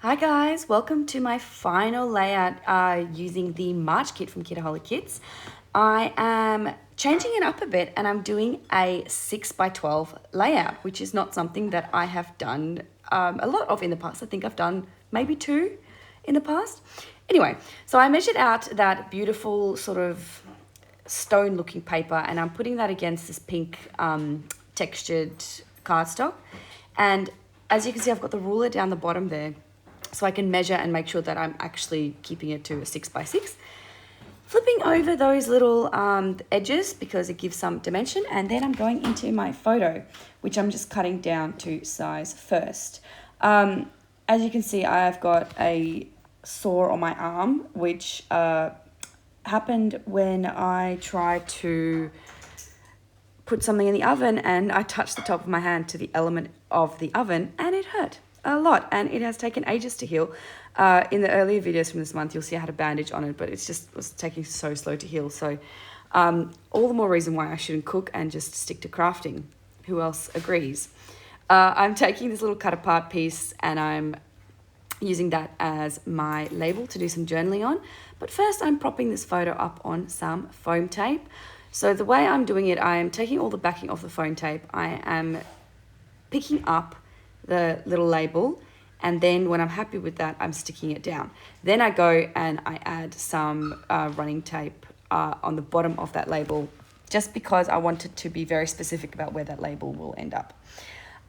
Hi guys, welcome to my final layout using the March kit from Kitaholic Kits. I am changing it up a bit and I'm doing a 6x12 layout, which is not something that I have done a lot of in the past. I think I've done maybe 2 in the past. Anyway, so I measured out that beautiful sort of stone looking paper and I'm putting that against this pink textured cardstock. And as you can see, I've got the ruler down the bottom there, so I can measure and make sure that I'm actually keeping it to a 6x6. Flipping over those little edges because it gives some dimension, and then I'm going into my photo, which I'm just cutting down to size first. As you can see, I've got a sore on my arm, which happened when I tried to put something in the oven and I touched the top of my hand to the element of the oven and it hurt a lot, and it has taken ages to heal. In the earlier videos from this month, you'll see I had a bandage on it, but it's just was taking so slow to heal. So all the more reason why I shouldn't cook and just stick to crafting. Who else agrees? I'm taking this little cut apart piece and I'm using that as my label to do some journaling on. But first I'm propping this photo up on some foam tape. So the way I'm doing it, I am taking all the backing off the foam tape. I am picking up the little label, and then when I'm happy with that, I'm sticking it down. Then I go and I add some running tape on the bottom of that label, just because I wanted to be very specific about where that label will end up.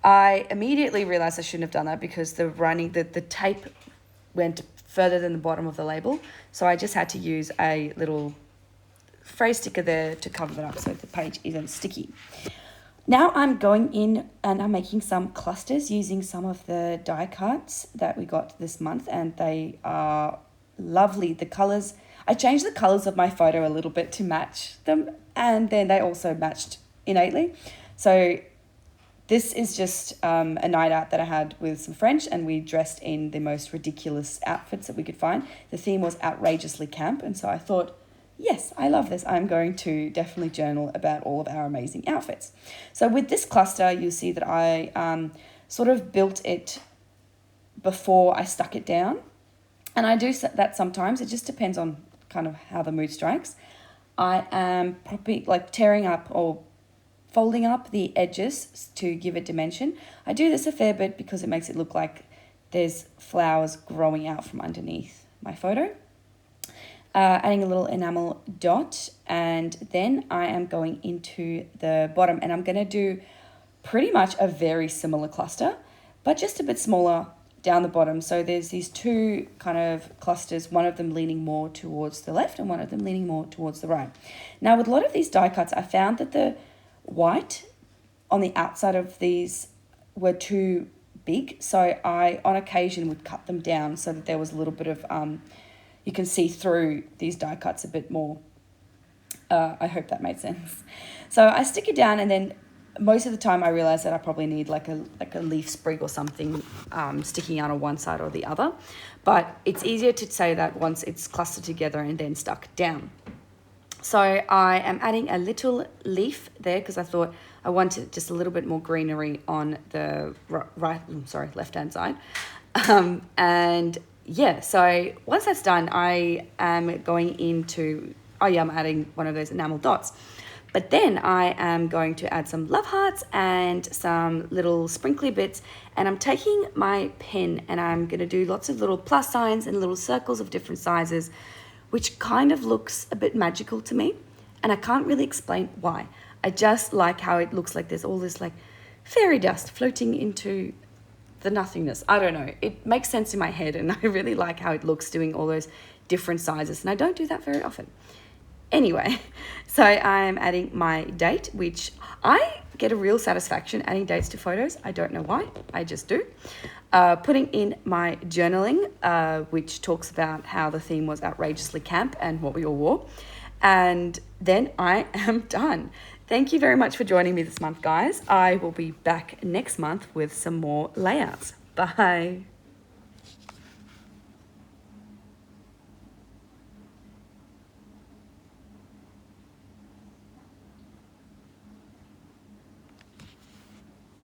I immediately realized I shouldn't have done that because the tape went further than the bottom of the label. So I just had to use a little phrase sticker there to cover that up so the page isn't sticky. Now I'm going in and I'm making some clusters using some of the die cuts that we got this month, and they are lovely. The colors, I changed the colors of my photo a little bit to match them, and then they also matched innately. So this is just a night out that I had with some French, and we dressed in the most ridiculous outfits that we could find. The theme was outrageously camp, and so I thought, yes, I love this. I'm going to definitely journal about all of our amazing outfits. So with this cluster, you'll see that I sort of built it before I stuck it down. And I do that sometimes. It just depends on kind of how the mood strikes. I am tearing up or folding up the edges to give it dimension. I do this a fair bit because it makes it look like there's flowers growing out from underneath my photo. Adding a little enamel dot, and then I am going into the bottom and I'm going to do pretty much a very similar cluster, but just a bit smaller down the bottom. So there's these 2 kind of clusters, one of them leaning more towards the left and one of them leaning more towards the right. Now with a lot of these die cuts, I found that the white on the outside of these were too big, so I on occasion would cut them down so that there was a little bit of you can see through these die cuts a bit more. I hope that made sense. So I stick it down, and then most of the time I realize that I probably need like a leaf sprig or something sticking out on one side or the other. But it's easier to say that once it's clustered together and then stuck down. So I am adding a little leaf there because I thought I wanted just a little bit more greenery on the left-hand side. And yeah, so once that's done, I am going into, I'm adding one of those enamel dots. But then I am going to add some love hearts and some little sprinkly bits. And I'm taking my pen and I'm going to do lots of little plus signs and little circles of different sizes, which kind of looks a bit magical to me. And I can't really explain why. I just like how it looks like there's all this like fairy dust floating into the nothingness. I don't know. It makes sense in my head, and I really like how it looks doing all those different sizes, and I don't do that very often. Anyway, so I'm adding my date, which I get a real satisfaction adding dates to photos. I don't know why. I just do. Putting in my journaling, which talks about how the theme was outrageously camp and what we all wore. And then I am done. Thank you very much for joining me this month, guys. I will be back next month with some more layouts. Bye.